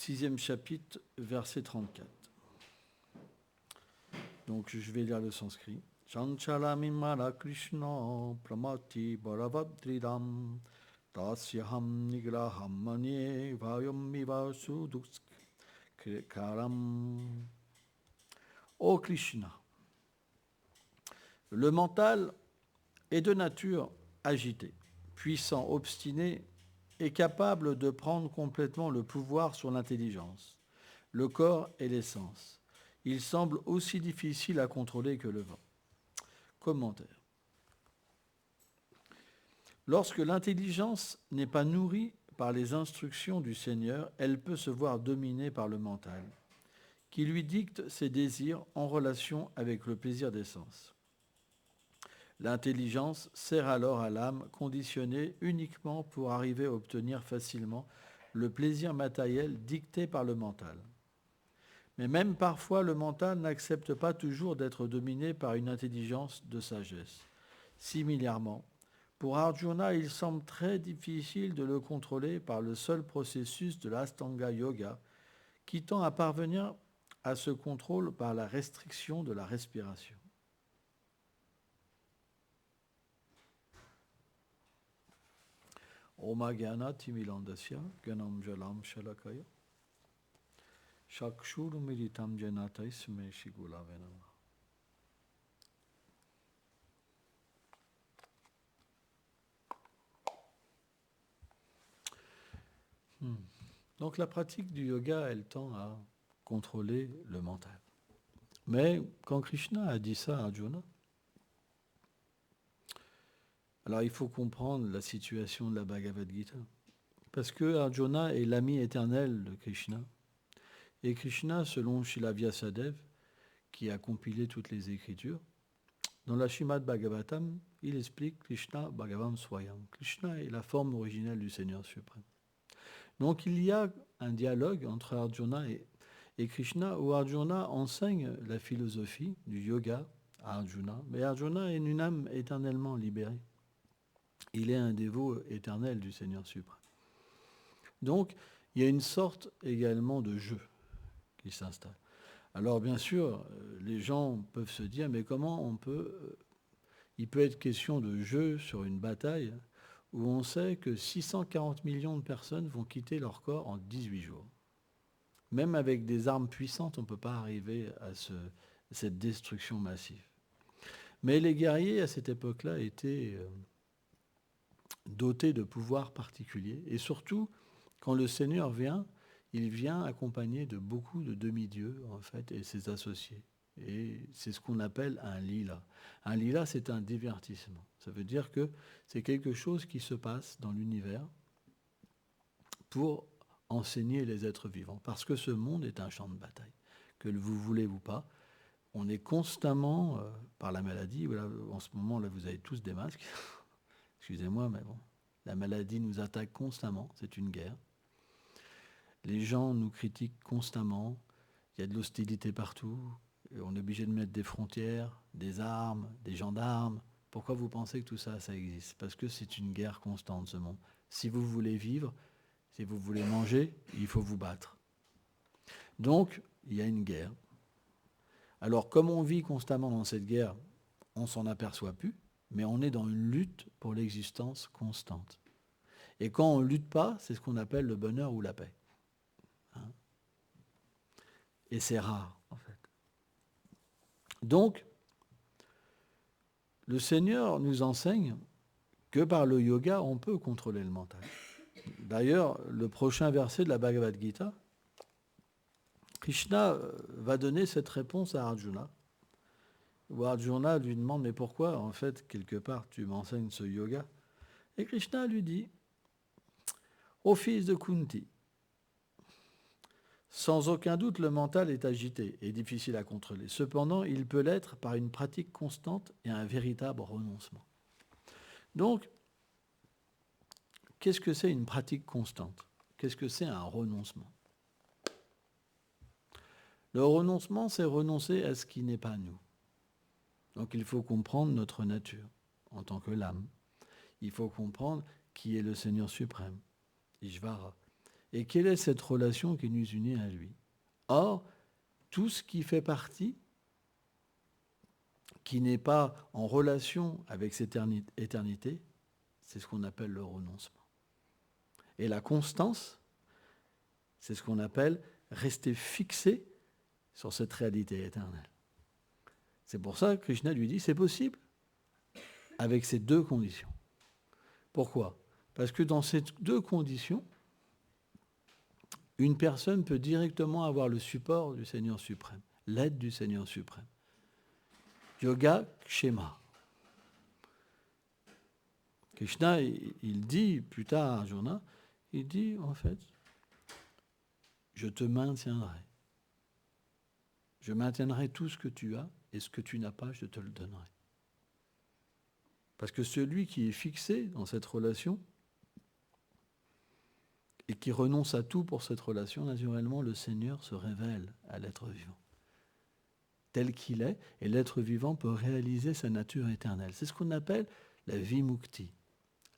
6e chapitre, verset 34. Donc je vais lire le sanskrit. Chanchalamimara Krishna pramati baravadridam tasyaham nigraham manye vayam miva sudukskaram. Ô Krishna, le mental est de nature agité, puissant, obstiné et capable de prendre complètement le pouvoir sur l'intelligence, le corps et les sens. Il semble aussi difficile à contrôler que le vent. Commentaire. Lorsque l'intelligence n'est pas nourrie par les instructions du Seigneur, elle peut se voir dominée par le mental, qui lui dicte ses désirs en relation avec le plaisir des sens. L'intelligence sert alors à l'âme conditionnée uniquement pour arriver à obtenir facilement le plaisir matériel dicté par le mental. Mais même parfois, le mental n'accepte pas toujours d'être dominé par une intelligence de sagesse. Similairement, pour Arjuna, il semble très difficile de le contrôler par le seul processus de l'Astanga Yoga, qui tend à parvenir à ce contrôle par la restriction de la respiration. Oma Gyana Timilandasya Gyanam Jalam Shalakaya Shakshuru Militam Janatai Sume Shigula Venama. Donc la pratique du yoga, elle tend à contrôler le mental. Mais quand Krishna a dit ça à Arjuna, alors il faut comprendre la situation de la Bhagavad Gita. Parce que Arjuna est l'ami éternel de Krishna. Et Krishna, selon Srila Vyasadeva, qui a compilé toutes les écritures, dans la Srimad Bhagavatam, il explique Krishna Bhagavan Swayam. Krishna est la forme originelle du Seigneur suprême. Donc il y a un dialogue entre Arjuna et Krishna, où Arjuna enseigne la philosophie du yoga à Arjuna. Mais Arjuna est une âme éternellement libérée. Il est un dévot éternel du Seigneur suprême. Donc, il y a une sorte également de jeu qui s'installe. Alors, bien sûr, les gens peuvent se dire, mais comment il peut être question de jeu sur une bataille où on sait que 640 millions de personnes vont quitter leur corps en 18 jours. Même avec des armes puissantes, on ne peut pas arriver à cette destruction massive. Mais les guerriers, à cette époque-là, étaient dotés de pouvoirs particuliers. Et surtout, quand le Seigneur vient, il vient accompagné de beaucoup de demi-dieux, en fait, et ses associés. Et c'est ce qu'on appelle un lila. Un lila, c'est un divertissement. Ça veut dire que c'est quelque chose qui se passe dans l'univers pour enseigner les êtres vivants. Parce que ce monde est un champ de bataille. Que vous voulez ou pas, on est constamment, par la maladie, voilà, en ce moment, là, vous avez tous des masques. Excusez-moi, mais bon, la maladie nous attaque constamment, c'est une guerre. Les gens nous critiquent constamment, il y a de l'hostilité partout, et on est obligé de mettre des frontières, des armes, des gendarmes. Pourquoi vous pensez que tout ça, ça existe? Parce que c'est une guerre constante, ce monde. Si vous voulez vivre, si vous voulez manger, il faut vous battre. Donc, il y a une guerre. Alors, comme on vit constamment dans cette guerre, on ne s'en aperçoit plus, mais on est dans une lutte pour l'existence constante. Et quand on ne lutte pas, c'est ce qu'on appelle le bonheur ou la paix. Hein? Et c'est rare, en fait. Donc, le Seigneur nous enseigne que par le yoga, on peut contrôler le mental. D'ailleurs, le prochain verset de la Bhagavad Gita, Krishna va donner cette réponse à Arjuna. Où Arjuna lui demande, mais pourquoi, en fait, quelque part, tu m'enseignes ce yoga? Et Krishna lui dit, ô fils de Kunti, sans aucun doute, le mental est agité et difficile à contrôler. Cependant, il peut l'être par une pratique constante et un véritable renoncement. Donc, qu'est-ce que c'est une pratique constante? Qu'est-ce que c'est un renoncement? Le renoncement, c'est renoncer à ce qui n'est pas nous. Donc il faut comprendre notre nature en tant que l'âme. Il faut comprendre qui est le Seigneur suprême, Ishvara. Et quelle est cette relation qui nous unit à lui? Or, tout ce qui fait partie, qui n'est pas en relation avec cette éternité, c'est ce qu'on appelle le renoncement. Et la constance, c'est ce qu'on appelle rester fixé sur cette réalité éternelle. C'est pour ça que Krishna lui dit, c'est possible, avec ces deux conditions. Pourquoi? Parce que dans ces deux conditions, une personne peut directement avoir le support du Seigneur suprême, l'aide du Seigneur suprême. Yoga Kshema. Krishna, il dit plus tard à Arjuna, il dit en fait, je te maintiendrai. Je maintiendrai tout ce que tu as et ce que tu n'as pas, je te le donnerai. Parce que celui qui est fixé dans cette relation et qui renonce à tout pour cette relation, naturellement, le Seigneur se révèle à l'être vivant, tel qu'il est, et l'être vivant peut réaliser sa nature éternelle. C'est ce qu'on appelle la vimukti,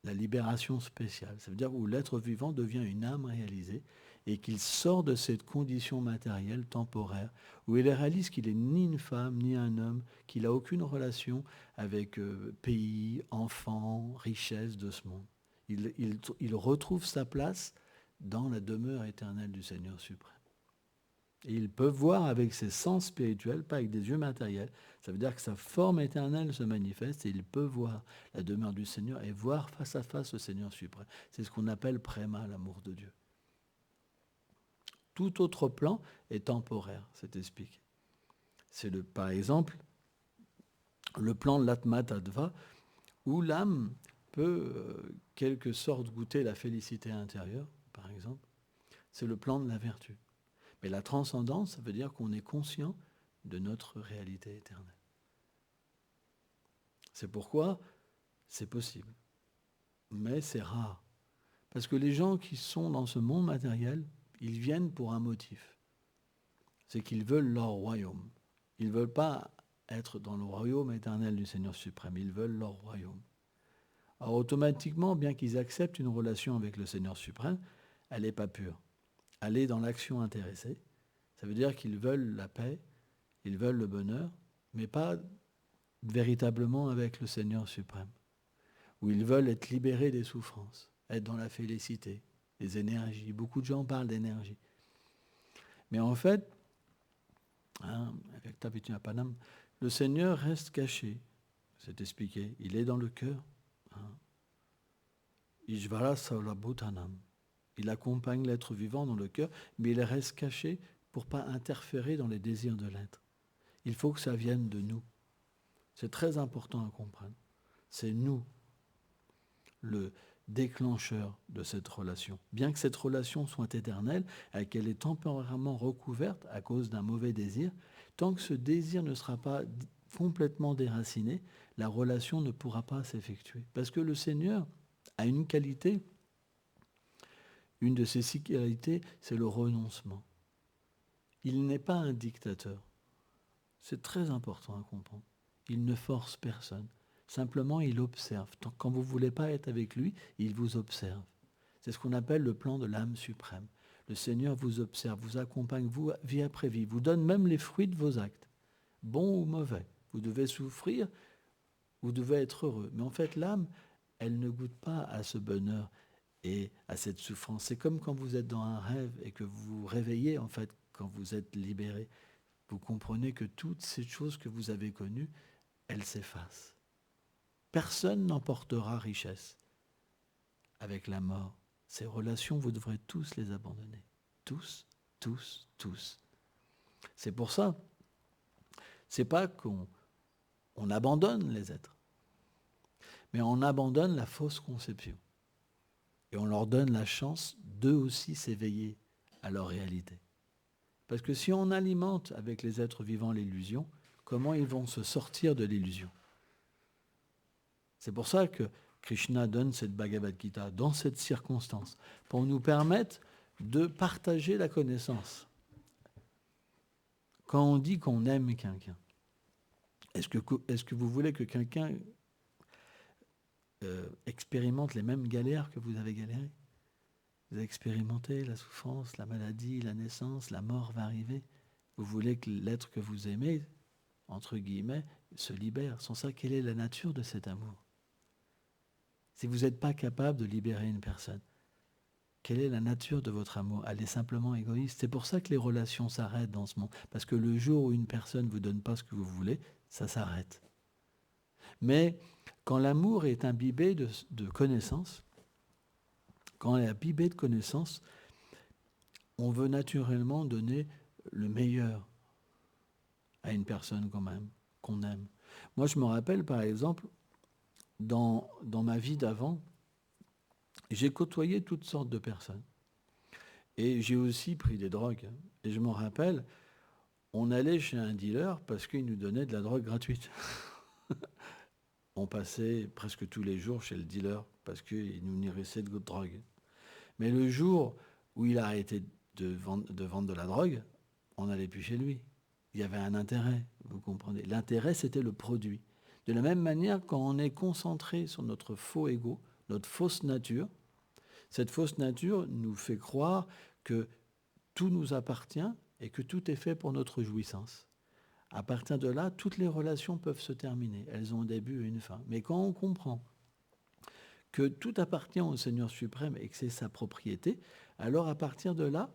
la libération spéciale. Ça veut dire où l'être vivant devient une âme réalisée et qu'il sort de cette condition matérielle temporaire où il réalise qu'il n'est ni une femme ni un homme, qu'il n'a aucune relation avec pays, enfants, richesse de ce monde. Il retrouve sa place dans la demeure éternelle du Seigneur suprême. Et il peut voir avec ses sens spirituels, pas avec des yeux matériels. Ça veut dire que sa forme éternelle se manifeste et il peut voir la demeure du Seigneur et voir face à face le Seigneur suprême. C'est ce qu'on appelle préma, l'amour de Dieu. Tout autre plan est temporaire, c'est expliqué. C'est par exemple le plan de l'Atma-Tattva où l'âme peut, quelque sorte, goûter la félicité intérieure, par exemple. C'est le plan de la vertu. Mais la transcendance, ça veut dire qu'on est conscient de notre réalité éternelle. C'est pourquoi c'est possible. Mais c'est rare. Parce que les gens qui sont dans ce monde matériel, ils viennent pour un motif. C'est qu'ils veulent leur royaume. Ils ne veulent pas être dans le royaume éternel du Seigneur suprême. Ils veulent leur royaume. Alors automatiquement, bien qu'ils acceptent une relation avec le Seigneur suprême, elle n'est pas pure. Elle est dans l'action intéressée. Ça veut dire qu'ils veulent la paix, ils veulent le bonheur, mais pas véritablement avec le Seigneur suprême. Où ils veulent être libérés des souffrances, être dans la félicité, les énergies. Beaucoup de gens parlent d'énergie. Mais en fait, avec Tapitinapanam, le Seigneur reste caché. C'est expliqué. Il est dans le cœur. Ishvara Saulabhutanam. Il accompagne l'être vivant dans le cœur, mais il reste caché pour ne pas interférer dans les désirs de l'être. Il faut que ça vienne de nous. C'est très important à comprendre. C'est nous, le déclencheur de cette relation. Bien que cette relation soit éternelle et qu'elle est temporairement recouverte à cause d'un mauvais désir, tant que ce désir ne sera pas complètement déraciné, la relation ne pourra pas s'effectuer. Parce que le Seigneur a une qualité, une de ses 6 qualités, c'est le renoncement. Il n'est pas un dictateur. C'est très important à comprendre. Il ne force personne. Simplement, il observe. Quand vous ne voulez pas être avec lui, il vous observe. C'est ce qu'on appelle le plan de l'âme suprême. Le Seigneur vous observe, vous accompagne, vous, vie après vie, vous donne même les fruits de vos actes, bons ou mauvais. Vous devez souffrir, vous devez être heureux. Mais en fait, l'âme, elle ne goûte pas à ce bonheur et à cette souffrance. C'est comme quand vous êtes dans un rêve et que vous vous réveillez, en fait, quand vous êtes libéré. Vous comprenez que toutes ces choses que vous avez connues, elles s'effacent. Personne n'emportera richesse avec la mort. Ces relations, vous devrez tous les abandonner. Tous, tous, tous. C'est pour ça, c'est pas qu'on abandonne les êtres, mais on abandonne la fausse conception. Et on leur donne la chance d'eux aussi s'éveiller à leur réalité. Parce que si on alimente avec les êtres vivants l'illusion, comment ils vont se sortir de l'illusion? C'est pour ça que Krishna donne cette Bhagavad Gita dans cette circonstance, pour nous permettre de partager la connaissance. Quand on dit qu'on aime quelqu'un, est-ce que vous voulez que quelqu'un expérimente les mêmes galères que vous avez galéré? Vous avez expérimenté la souffrance, la maladie, la naissance, la mort va arriver. Vous voulez que l'être que vous aimez, entre guillemets, se libère. Sans ça, quelle est la nature de cet amour? Si vous n'êtes pas capable de libérer une personne, quelle est la nature de votre amour? Elle est simplement égoïste. C'est pour ça que les relations s'arrêtent dans ce monde. Parce que le jour où une personne ne vous donne pas ce que vous voulez, ça s'arrête. Mais quand l'amour est imbibé de connaissances, quand elle est imbibé de connaissances, on veut naturellement donner le meilleur à une personne qu'on aime. Moi, je me rappelle, par exemple, dans ma vie d'avant, j'ai côtoyé toutes sortes de personnes. Et j'ai aussi pris des drogues. Et je me rappelle, on allait chez un dealer parce qu'il nous donnait de la drogue gratuite. On passait presque tous les jours chez le dealer parce qu'il nous nourrissait de drogue. Mais le jour où il a arrêté de vendre de la drogue, on n'allait plus chez lui. Il y avait un intérêt, vous comprenez. L'intérêt, c'était le produit. De la même manière, quand on est concentré sur notre faux ego, notre fausse nature, cette fausse nature nous fait croire que tout nous appartient et que tout est fait pour notre jouissance. À partir de là, toutes les relations peuvent se terminer. Elles ont un début et une fin. Mais quand on comprend que tout appartient au Seigneur suprême et que c'est sa propriété, alors à partir de là,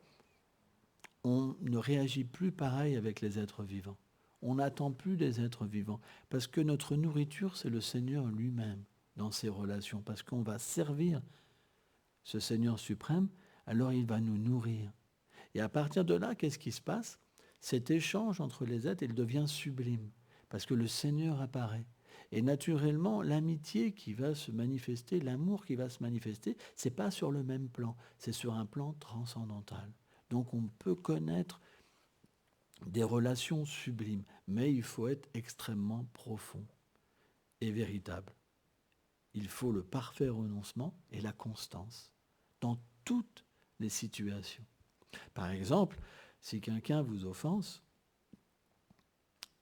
on ne réagit plus pareil avec les êtres vivants. On n'attend plus des êtres vivants. Parce que notre nourriture, c'est le Seigneur lui-même dans ses relations. Parce qu'on va servir ce Seigneur suprême, alors il va nous nourrir. Et à partir de là, qu'est-ce qui se passe? Cet échange entre les êtres, il devient sublime. Parce que le Seigneur apparaît. Et naturellement, l'amitié qui va se manifester, l'amour qui va se manifester, ce n'est pas sur le même plan, c'est sur un plan transcendantal. Donc on peut connaître des relations sublimes, mais il faut être extrêmement profond et véritable. Il faut le parfait renoncement et la constance dans toutes les situations. Par exemple, si quelqu'un vous offense,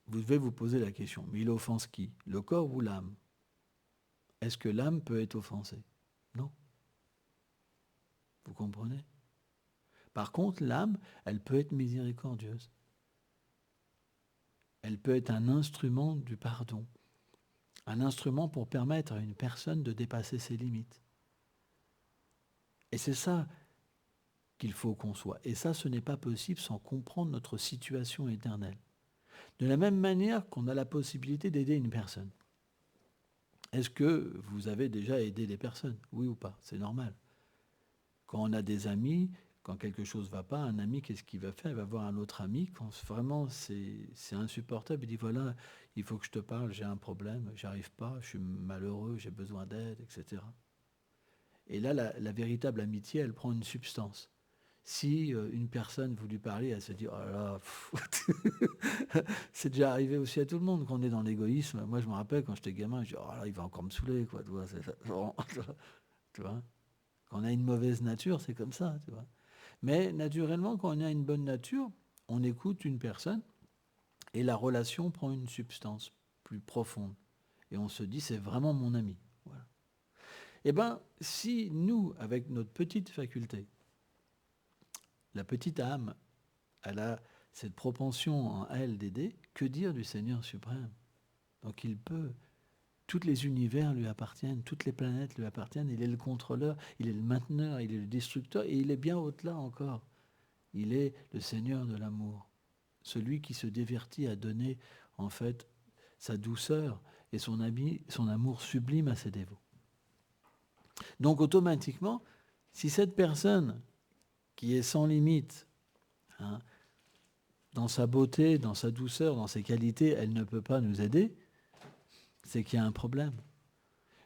vous devez vous poser la question, mais il offense qui? Le corps ou l'âme? Est-ce que l'âme peut être offensée? Non. Vous comprenez? Par contre, l'âme, elle peut être miséricordieuse. Elle peut être un instrument du pardon, un instrument pour permettre à une personne de dépasser ses limites. Et c'est ça qu'il faut qu'on soit. Et ça, ce n'est pas possible sans comprendre notre situation éternelle. De la même manière qu'on a la possibilité d'aider une personne. Est-ce que vous avez déjà aidé des personnes? Oui ou pas? C'est normal. Quand on a des amis, quand quelque chose ne va pas, un ami, qu'est-ce qu'il va faire? Il va voir un autre ami. Quand vraiment c'est insupportable, il dit voilà, il faut que je te parle, j'ai un problème, j'arrive pas, je suis malheureux, j'ai besoin d'aide, etc. Et là, la véritable amitié, elle prend une substance. Si une personne vous lui parlez, elle se dit oh là là, c'est déjà arrivé aussi à tout le monde quand on est dans l'égoïsme. Moi, je me rappelle quand j'étais gamin, je dis oh là, il va encore me saouler, quoi. Tu vois, tu vois. Quand on a une mauvaise nature, c'est comme ça, tu vois. Mais naturellement, quand on a une bonne nature, on écoute une personne et la relation prend une substance plus profonde. Et on se dit c'est vraiment mon ami. Voilà. Eh bien, si nous, avec notre petite faculté, la petite âme, elle a cette propension en elle d'aider, que dire du Seigneur suprême? Donc il peut. Tous les univers lui appartiennent, toutes les planètes lui appartiennent, il est le contrôleur, il est le mainteneur, il est le destructeur, et il est bien au-delà encore. Il est le Seigneur de l'amour, celui qui se divertit à donner, en fait, sa douceur et son amour sublime à ses dévots. Donc automatiquement, si cette personne qui est sans limite, dans sa beauté, dans sa douceur, dans ses qualités, elle ne peut pas nous aider, c'est qu'il y a un problème.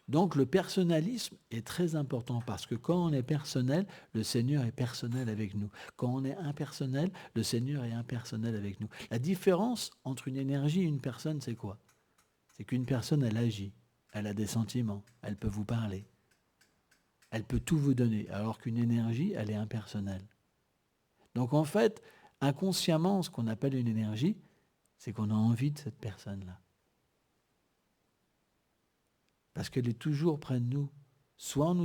Donc le personnalisme est très important parce que quand on est personnel, le Seigneur est personnel avec nous. Quand on est impersonnel, le Seigneur est impersonnel avec nous. La différence entre une énergie et une personne, c'est quoi? C'est qu'une personne, elle agit, elle a des sentiments, elle peut vous parler, elle peut tout vous donner, alors qu'une énergie, elle est impersonnelle. Donc en fait, inconsciemment, ce qu'on appelle une énergie, c'est qu'on a envie de cette personne-là. Parce qu'elle est toujours près de nous. soit en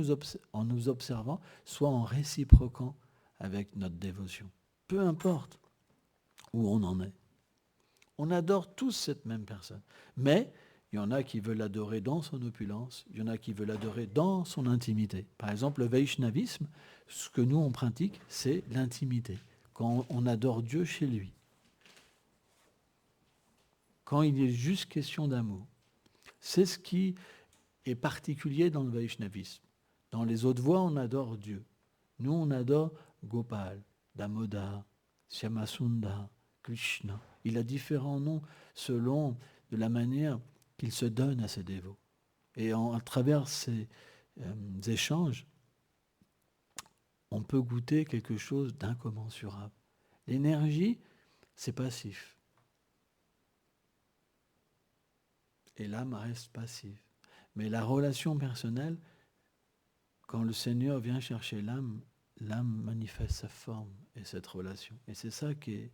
nous observant, soit en réciproquant avec notre dévotion. Peu importe où on en est. On adore tous cette même personne. Mais il y en a qui veulent l'adorer dans son opulence, il y en a qui veulent l'adorer dans son intimité. Par exemple, le Vaishnavisme, ce que nous on pratique, c'est l'intimité. Quand on adore Dieu chez lui. Quand il est juste question d'amour. C'est ce qui est particulier dans le Vaishnavisme. Dans les autres voies, on adore Dieu. Nous, on adore Gopal, Damodar, Shyamasundar, Krishna. Il a différents noms selon de la manière qu'il se donne à ses dévots. Et à travers ces échanges, on peut goûter quelque chose d'incommensurable. L'énergie, c'est passif. Et l'âme reste passive. Mais la relation personnelle, quand le Seigneur vient chercher l'âme, l'âme manifeste sa forme et cette relation. Et c'est ça qui est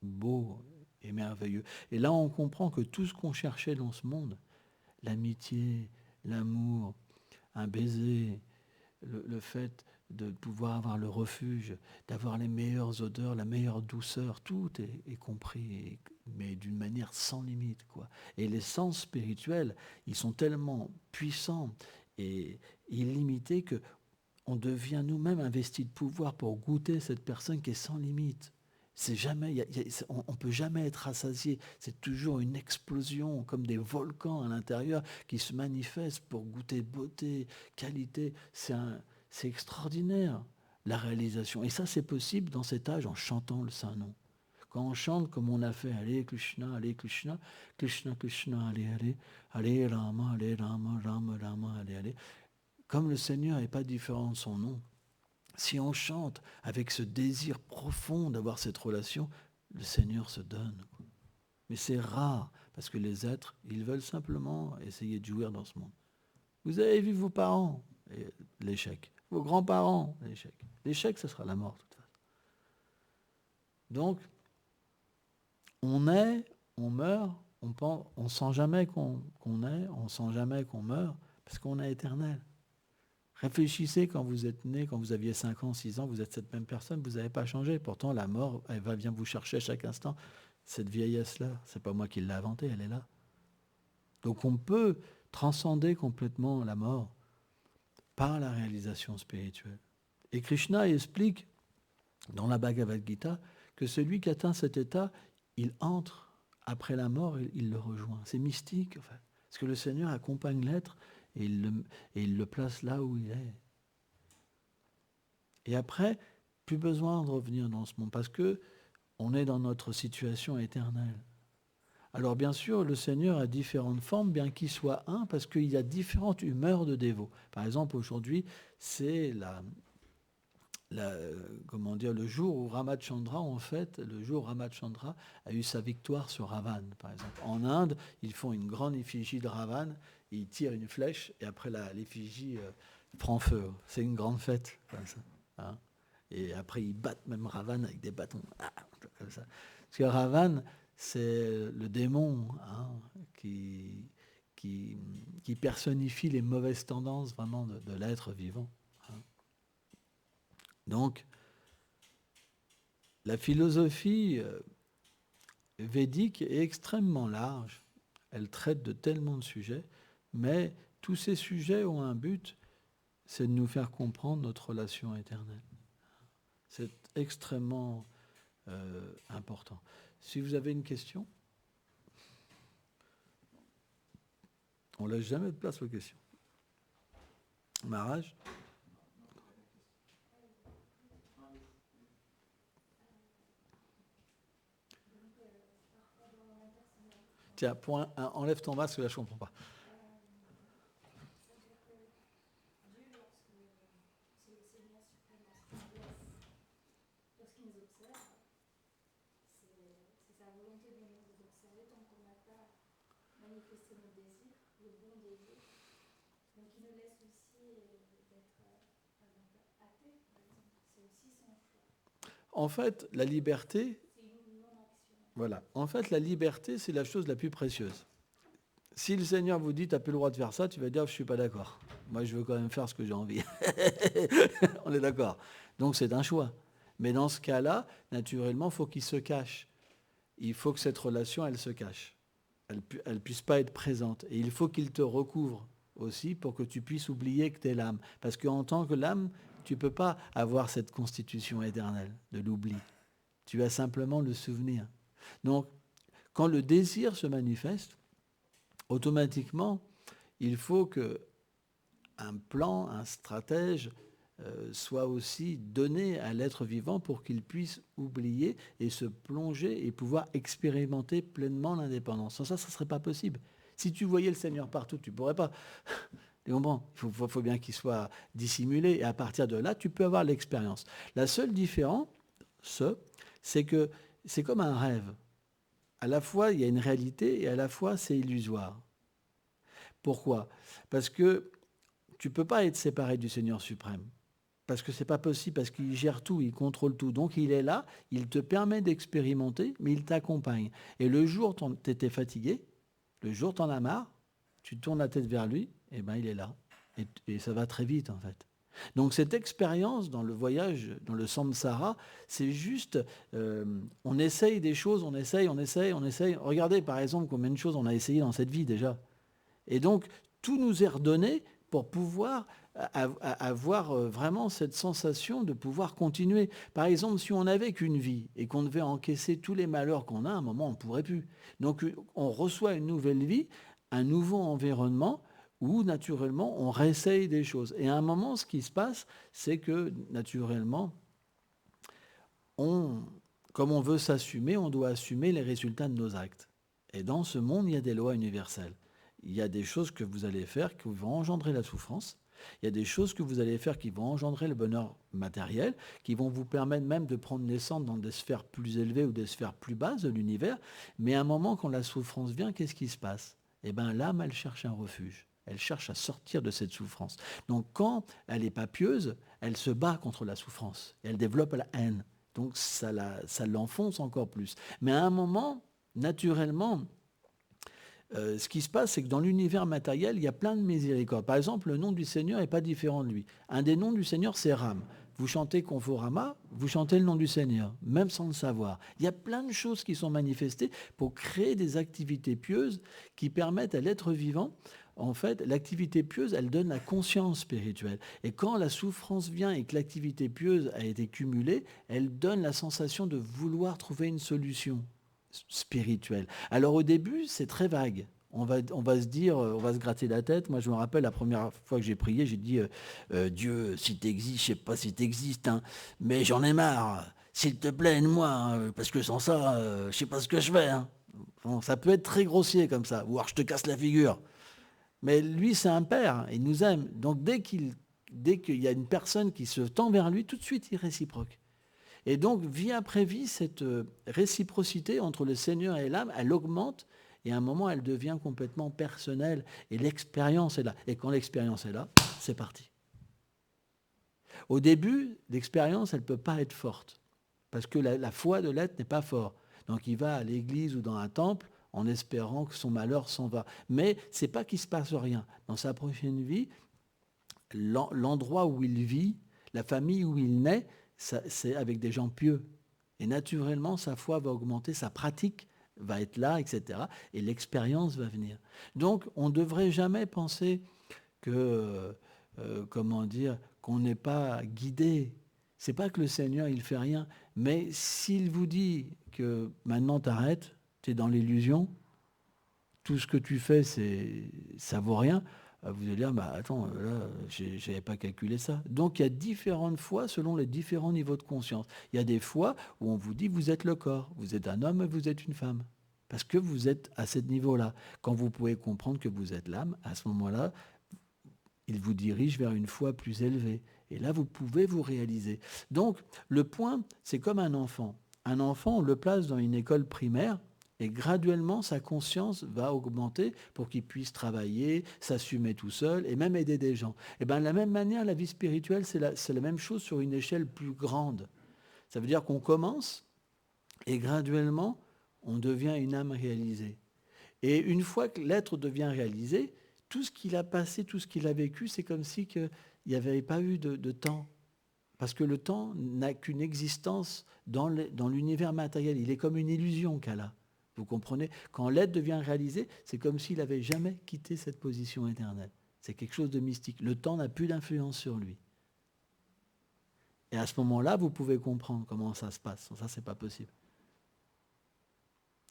beau et merveilleux. Et là, on comprend que tout ce qu'on cherchait dans ce monde, l'amitié, l'amour, un baiser, le fait de pouvoir avoir le refuge, d'avoir les meilleures odeurs, la meilleure douceur, tout est compris, mais d'une manière sans limite, quoi. Et les sens spirituels, ils sont tellement puissants et illimités que on devient nous-mêmes investis de pouvoir pour goûter cette personne qui est sans limite. C'est jamais, on ne peut jamais être rassasié. C'est toujours une explosion, comme des volcans à l'intérieur qui se manifestent pour goûter beauté, qualité. C'est extraordinaire, la réalisation. Et ça, c'est possible dans cet âge en chantant le Saint-Nom. Quand on chante comme on a fait, Allez Krishna, Krishna, Krishna, Allez Rama, Rama, Rama, Allez. Comme le Seigneur n'est pas différent de son nom, si on chante avec ce désir profond d'avoir cette relation, le Seigneur se donne. Mais c'est rare, parce que les êtres, ils veulent simplement essayer de jouir dans ce monde. Vous avez vu vos parents, l'échec. Vos grands-parents, l'échec. L'échec, ce sera la mort, de toute façon. Donc, on est, on meurt, on ne sent jamais qu'on est, on ne sent jamais qu'on meurt, parce qu'on est éternel. Réfléchissez quand vous êtes né, quand vous aviez 5 ans, 6 ans, vous êtes cette même personne, vous n'avez pas changé. Pourtant, la mort, elle vient vous chercher à chaque instant. Cette vieillesse-là, c'est pas moi qui l'ai inventée, elle est là. Donc on peut transcender complètement la mort par la réalisation spirituelle. Et Krishna explique dans la Bhagavad Gita que celui qui atteint cet état, il entre après la mort, il le rejoint. C'est mystique, en fait. Parce que le Seigneur accompagne l'être et il le place là où il est. Et après, plus besoin de revenir dans ce monde, parce que on est dans notre situation éternelle. Alors bien sûr, le Seigneur a différentes formes, bien qu'il soit un, parce qu'il y a différentes humeurs de dévots. Par exemple, aujourd'hui, c'est le jour où Ramachandra, en fait, le jour où Ramachandra a eu sa victoire sur Ravan, par exemple. En Inde, ils font une grande effigie de Ravan, ils tirent une flèche, et après l'effigie prend feu. C'est une grande fête, comme ça. Hein. Et après, ils battent même Ravan avec des bâtons. Comme ça. Parce que Ravan, c'est le démon qui personnifie les mauvaises tendances vraiment de l'être vivant. Hein. Donc, la philosophie védique est extrêmement large. Elle traite de tellement de sujets, mais tous ces sujets ont un but, c'est de nous faire comprendre notre relation éternelle. C'est extrêmement important. Si vous avez une question, on ne laisse jamais de place aux questions. Maharaj ? Tiens, enlève ton masque, là je ne comprends pas. En fait, la liberté, voilà. En fait, la liberté, c'est la chose la plus précieuse. Si le Seigneur vous dit, tu n'as plus le droit de faire ça, tu vas dire, je ne suis pas d'accord. Moi, je veux quand même faire ce que j'ai envie. On est d'accord. Donc, c'est un choix. Mais dans ce cas-là, naturellement, il faut qu'il se cache. Il faut que cette relation, elle se cache. Elle ne puisse pas être présente. Et il faut qu'il te recouvre aussi pour que tu puisses oublier que tu es l'âme. Parce qu'en tant que l'âme, tu ne peux pas avoir cette constitution éternelle de l'oubli. Tu as simplement le souvenir. Donc, quand le désir se manifeste, automatiquement, il faut que un plan, un stratège soit aussi donné à l'être vivant pour qu'il puisse oublier et se plonger et pouvoir expérimenter pleinement l'indépendance. Sans ça, ça ne serait pas possible. Si tu voyais le Seigneur partout, tu ne pourrais pas. Tu comprends ? Il faut bien qu'il soit dissimulé et à partir de là, tu peux avoir l'expérience. La seule différence, c'est que c'est comme un rêve. À la fois, il y a une réalité et à la fois, c'est illusoire. Pourquoi ? Parce que tu ne peux pas être séparé du Seigneur suprême. Parce que ce n'est pas possible, parce qu'il gère tout, il contrôle tout. Donc il est là, il te permet d'expérimenter, mais il t'accompagne. Et le jour où tu étais fatigué, le jour où tu en as marre, tu tournes la tête vers lui, et ben il est là. Et ça va très vite en fait. Donc cette expérience dans le voyage, dans le samsara, c'est juste, on essaye des choses, on essaye. Regardez par exemple combien de choses on a essayé dans cette vie déjà. Et donc tout nous est redonné pour pouvoir avoir vraiment cette sensation de pouvoir continuer. Par exemple, si on n'avait qu'une vie et qu'on devait encaisser tous les malheurs qu'on a, à un moment, on ne pourrait plus. Donc, on reçoit une nouvelle vie, un nouveau environnement où, naturellement, on réessaye des choses. Et à un moment, ce qui se passe, c'est que, naturellement, comme on veut s'assumer, on doit assumer les résultats de nos actes. Et dans ce monde, il y a des lois universelles. Il y a des choses que vous allez faire qui vont engendrer la souffrance. Il y a des choses que vous allez faire qui vont engendrer le bonheur matériel, qui vont vous permettre même de prendre naissance dans des sphères plus élevées ou des sphères plus basses de l'univers. Mais à un moment, quand la souffrance vient, qu'est-ce qui se passe ? Eh bien, l'âme, elle cherche un refuge. Elle cherche à sortir de cette souffrance. Donc, quand elle est pas pieuse, elle se bat contre la souffrance. Et elle développe la haine. Donc, ça l'enfonce encore plus. Mais à un moment, naturellement, ce qui se passe, c'est que dans l'univers matériel, il y a plein de miséricordes. Par exemple, le nom du Seigneur n'est pas différent de lui. Un des noms du Seigneur, c'est Ram. Vous chantez Conforama, vous chantez le nom du Seigneur, même sans le savoir. Il y a plein de choses qui sont manifestées pour créer des activités pieuses qui permettent à l'être vivant. En fait, l'activité pieuse, elle donne la conscience spirituelle. Et quand la souffrance vient et que l'activité pieuse a été cumulée, elle donne la sensation de vouloir trouver une solution spirituelle. Alors au début, c'est très vague. On va se dire, on va se gratter la tête. Moi, je me rappelle la première fois que j'ai prié, j'ai dit Dieu, si tu existes, je sais pas si tu existes, hein, mais j'en ai marre. S'il te plaît, aide-moi, hein, parce que sans ça, je sais pas ce que je fais. Hein. Bon, ça peut être très grossier comme ça, voire je te casse la figure. Mais lui, c'est un père, il nous aime. Donc dès qu'il y a une personne qui se tend vers lui, tout de suite, il réciproque. Et donc, vie après vie, cette réciprocité entre le Seigneur et l'âme, elle augmente et à un moment, elle devient complètement personnelle et l'expérience est là. Et quand l'expérience est là, c'est parti. Au début, l'expérience, elle ne peut pas être forte parce que la foi de l'être n'est pas forte. Donc, il va à l'église ou dans un temple en espérant que son malheur s'en va. Mais ce n'est pas qu'il ne se passe rien. Dans sa prochaine vie, l'endroit où il vit, la famille où il naît, c'est avec des gens pieux. Et naturellement, sa foi va augmenter, sa pratique va être là, etc. Et l'expérience va venir. Donc, on ne devrait jamais penser que, qu'on n'est pas guidé. C'est pas que le Seigneur, il fait rien. Mais s'il vous dit que maintenant t'arrêtes, tu es dans l'illusion, tout ce que tu fais, ça vaut rien, vous allez dire, bah attends, là, je n'avais pas calculé ça. Donc il y a différentes fois selon les différents niveaux de conscience. Il y a des fois où on vous dit, vous êtes le corps, vous êtes un homme et vous êtes une femme. Parce que vous êtes à ce niveau-là. Quand vous pouvez comprendre que vous êtes l'âme, à ce moment-là, il vous dirige vers une foi plus élevée. Et là, vous pouvez vous réaliser. Donc, le point, c'est comme un enfant. Un enfant, on le place dans une école primaire, et graduellement, sa conscience va augmenter pour qu'il puisse travailler, s'assumer tout seul et même aider des gens. Et bien, de la même manière, la vie spirituelle, c'est la même chose sur une échelle plus grande. Ça veut dire qu'on commence et graduellement, on devient une âme réalisée. Et une fois que l'être devient réalisé, tout ce qu'il a passé, tout ce qu'il a vécu, c'est comme si il n'y avait pas eu de temps. Parce que le temps n'a qu'une existence dans l'univers matériel. Il est comme une illusion qu'elle a. Vous comprenez? Quand l'être devient réalisé, c'est comme s'il n'avait jamais quitté cette position éternelle. C'est quelque chose de mystique. Le temps n'a plus d'influence sur lui. Et à ce moment-là, vous pouvez comprendre comment ça se passe. Ça, c'est pas possible.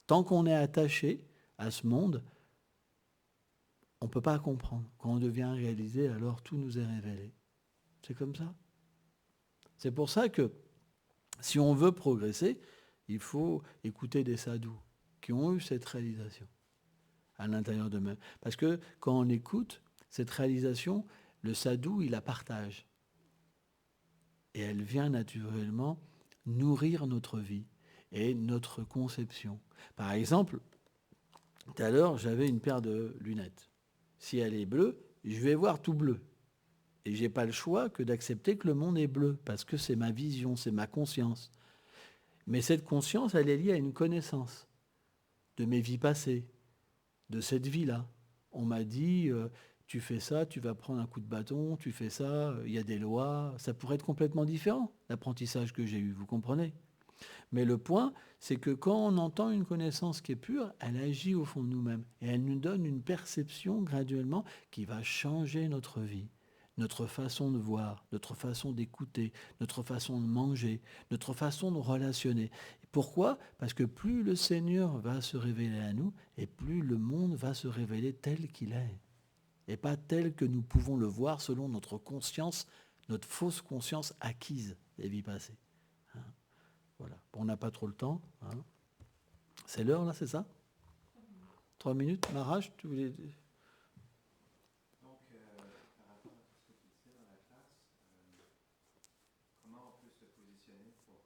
Tant qu'on est attaché à ce monde, on ne peut pas comprendre. Quand on devient réalisé, alors tout nous est révélé. C'est comme ça. C'est pour ça que si on veut progresser, il faut écouter des sadhus qui ont eu cette réalisation à l'intérieur d'eux-mêmes. Parce que quand on écoute cette réalisation, le sadhu, il la partage. Et elle vient naturellement nourrir notre vie et notre conception. Par exemple, tout à l'heure, j'avais une paire de lunettes. Si elle est bleue, je vais voir tout bleu. Et je n'ai pas le choix que d'accepter que le monde est bleu, parce que c'est ma vision, c'est ma conscience. Mais cette conscience, elle est liée à une connaissance de mes vies passées, de cette vie-là. On m'a dit, tu fais ça, tu vas prendre un coup de bâton, tu fais ça, il y a des lois. Ça pourrait être complètement différent, l'apprentissage que j'ai eu, vous comprenez? Mais le point, c'est que quand on entend une connaissance qui est pure, elle agit au fond de nous-mêmes. Et elle nous donne une perception graduellement qui va changer notre vie, notre façon de voir, notre façon d'écouter, notre façon de manger, notre façon de relationner. Pourquoi? Parce que plus le Seigneur va se révéler à nous, et plus le monde va se révéler tel qu'il est. Et pas tel que nous pouvons le voir selon notre conscience, notre fausse conscience acquise des vies passées. Voilà. Bon, on n'a pas trop le temps. Hein. C'est l'heure, là, c'est ça? 3 minutes. Maharaj, tu voulais... Donc, par rapport à tout ce que tu disais dans la classe, comment on peut se positionner pour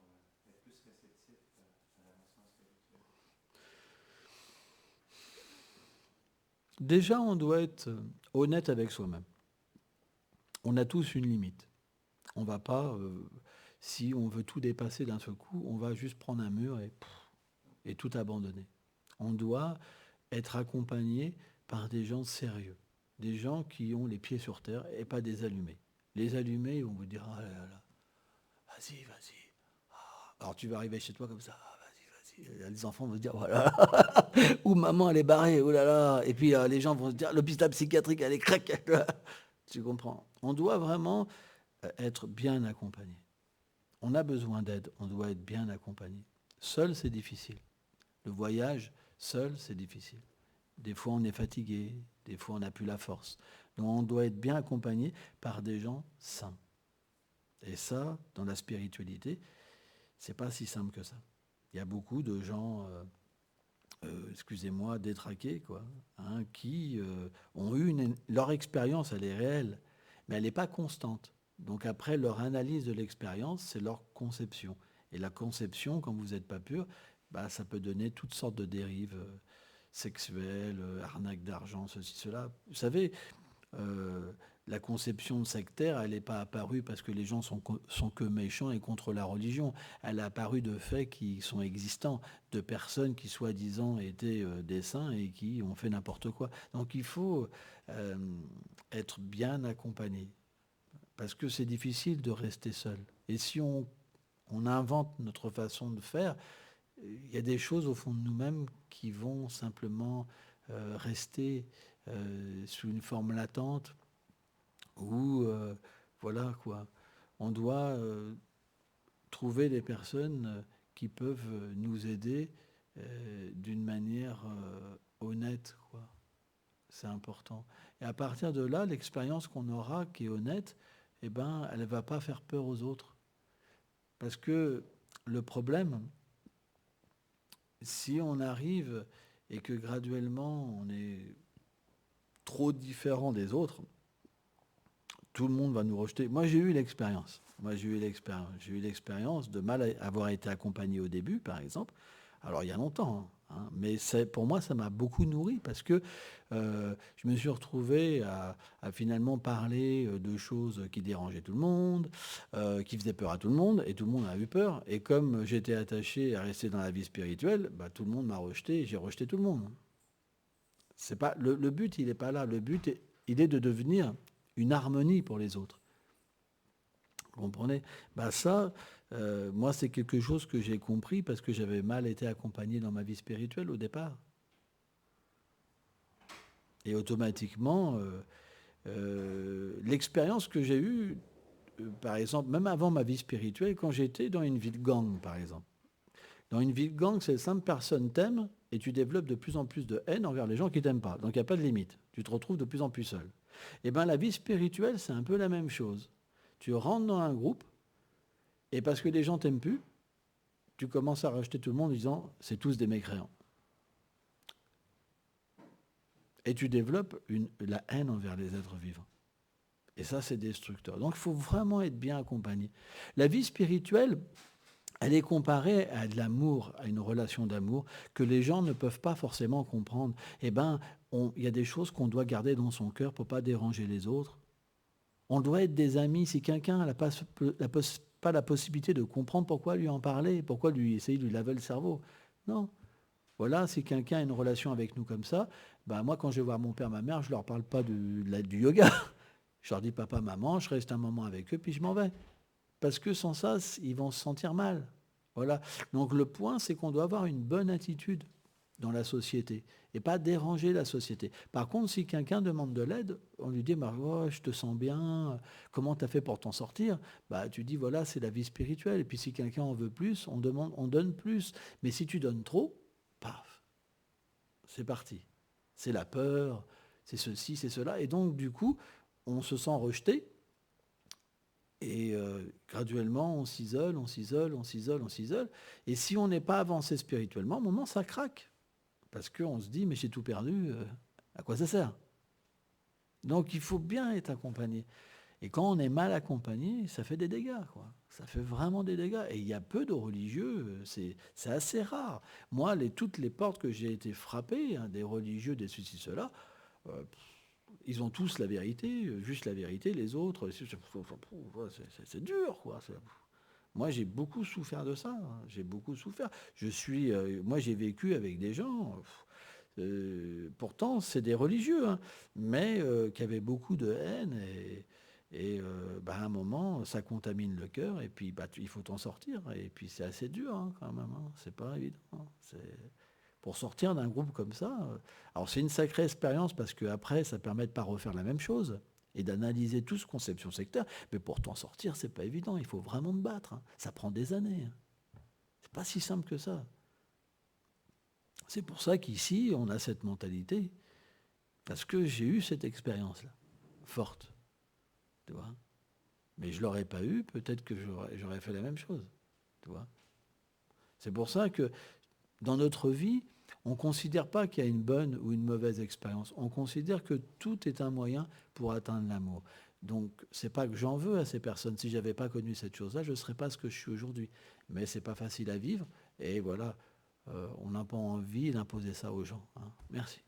être plus réceptif à l'avancement spirituel? Déjà, on doit être honnête avec soi-même. On a tous une limite. On ne va pas, si on veut tout dépasser d'un seul coup, on va juste prendre un mur et tout abandonner. On doit être accompagné par des gens sérieux, des gens qui ont les pieds sur terre et pas des allumés. Les allumés, ils vont vous dire, ah là là, vas-y, vas-y. Ah. Alors tu vas arriver chez toi comme ça, ah, vas-y, vas-y. Les enfants vont se dire, voilà, ou maman elle est barrée, oh là là. Et puis les gens vont se dire, l'hôpital psychiatrique elle est craque. Tu comprends? On doit vraiment être bien accompagné. On a besoin d'aide, on doit être bien accompagné. Seul, c'est difficile. Le voyage, seul, c'est difficile. Des fois, on est fatigué, des fois, on n'a plus la force. Donc, on doit être bien accompagné par des gens sains. Et ça, dans la spiritualité, c'est pas si simple que ça. Il y a beaucoup de gens, excusez-moi, détraqués, quoi, hein, qui ont eu leur expérience, elle est réelle, mais elle n'est pas constante. Donc après, leur analyse de l'expérience, c'est leur conception. Et la conception, quand vous n'êtes pas pur, bah, ça peut donner toutes sortes de dérives sexuelles, arnaques d'argent, ceci, cela. Vous savez, la conception sectaire, elle n'est pas apparue parce que les gens sont que méchants et contre la religion. Elle est apparue de faits qui sont existants, de personnes qui soi-disant étaient des saints et qui ont fait n'importe quoi. Donc il faut être bien accompagné. Parce que c'est difficile de rester seul. Et si on invente notre façon de faire, il y a des choses au fond de nous-mêmes qui vont simplement rester sous une forme latente ou voilà quoi. On doit trouver des personnes qui peuvent nous aider d'une manière honnête, quoi. C'est important. Et à partir de là, l'expérience qu'on aura qui est honnête, eh ben, elle ne va pas faire peur aux autres. Parce que le problème, si on arrive et que graduellement on est trop différent des autres, tout le monde va nous rejeter. Moi, j'ai eu l'expérience. J'ai eu l'expérience de mal avoir été accompagné au début, par exemple. Alors, il y a longtemps, hein, mais pour moi, ça m'a beaucoup nourri parce que je me suis retrouvé à finalement parler de choses qui dérangeaient tout le monde, qui faisaient peur à tout le monde, et tout le monde a eu peur. Et comme j'étais attaché à rester dans la vie spirituelle, bah, tout le monde m'a rejeté, et j'ai rejeté tout le monde. C'est pas, le but, il n'est pas là. Le but, il est de devenir une harmonie pour les autres. Vous comprenez? Ben ça, moi, c'est quelque chose que j'ai compris parce que j'avais mal été accompagné dans ma vie spirituelle au départ. Et automatiquement, l'expérience que j'ai eue, par exemple, même avant ma vie spirituelle, quand j'étais dans une vie de gang, par exemple. Dans une vie de gang, c'est simple, personne t'aime et tu développes de plus en plus de haine envers les gens qui t'aiment pas. Donc il n'y a pas de limite. Tu te retrouves de plus en plus seul. Et bien la vie spirituelle, c'est un peu la même chose. Tu rentres dans un groupe et parce que les gens t'aiment plus, tu commences à racheter tout le monde en disant c'est tous des mécréants. Et tu développes la haine envers les êtres vivants. Et ça, c'est destructeur. Donc il faut vraiment être bien accompagné. La vie spirituelle, elle est comparée à de l'amour, à une relation d'amour que les gens ne peuvent pas forcément comprendre. Eh bien, il y a des choses qu'on doit garder dans son cœur pour ne pas déranger les autres. On doit être des amis. Si quelqu'un n'a pas la possibilité de comprendre, pourquoi lui en parler? Pourquoi lui essayer de lui laver le cerveau? Non. Voilà, si quelqu'un a une relation avec nous comme ça, ben moi, quand je vais voir mon père, ma mère, je ne leur parle pas du yoga. Je leur dis papa, maman, je reste un moment avec eux, puis je m'en vais. Parce que sans ça, ils vont se sentir mal. Voilà. Donc le point, c'est qu'on doit avoir une bonne attitude dans la société et pas déranger la société. Par contre, si quelqu'un demande de l'aide, on lui dit oh, je te sens bien, comment tu as fait pour t'en sortir? Bah, tu dis voilà, c'est la vie spirituelle. Et puis si quelqu'un en veut plus, on donne plus. Mais si tu donnes trop, paf, c'est parti. C'est la peur, c'est ceci, c'est cela. Et donc, du coup, on se sent rejeté. Et graduellement, on s'isole, on s'isole, on s'isole, on s'isole. Et si on n'est pas avancé spirituellement, à un moment, ça craque. Parce qu'on se dit, mais j'ai tout perdu, à quoi ça sert? Donc, il faut bien être accompagné. Et quand on est mal accompagné, ça fait des dégâts, quoi. Ça fait vraiment des dégâts. Et il y a peu de religieux, c'est assez rare. Moi, toutes les portes que j'ai été frappé, hein, des religieux, des ceci, cela, euh, ils ont tous la vérité, juste la vérité, les autres, c'est dur, quoi. Moi, j'ai beaucoup souffert de ça, hein. J'ai beaucoup souffert. Moi, j'ai vécu avec des gens, pourtant, c'est des religieux, hein, mais qui avaient beaucoup de haine et à un moment, ça contamine le cœur et puis il faut t'en sortir. Et puis c'est assez dur, hein, quand même, hein. C'est pas évident, hein. Pour sortir d'un groupe comme ça, alors c'est une sacrée expérience parce qu'après, ça permet de ne pas refaire la même chose et d'analyser tous conception sectaire. Mais pour t'en sortir, c'est pas évident. Il faut vraiment te battre, hein. Ça prend des années, hein. C'est pas si simple que ça. C'est pour ça qu'ici, on a cette mentalité. Parce que j'ai eu cette expérience-là, forte. Tu vois. Mais je ne l'aurais pas eu, peut-être que j'aurais fait la même chose. Tu vois. C'est pour ça que dans notre vie, on ne considère pas qu'il y a une bonne ou une mauvaise expérience. On considère que tout est un moyen pour atteindre l'amour. Donc, ce n'est pas que j'en veux à ces personnes. Si je n'avais pas connu cette chose-là, je ne serais pas ce que je suis aujourd'hui. Mais ce n'est pas facile à vivre. Et voilà, on n'a pas envie d'imposer ça aux gens, hein. Merci.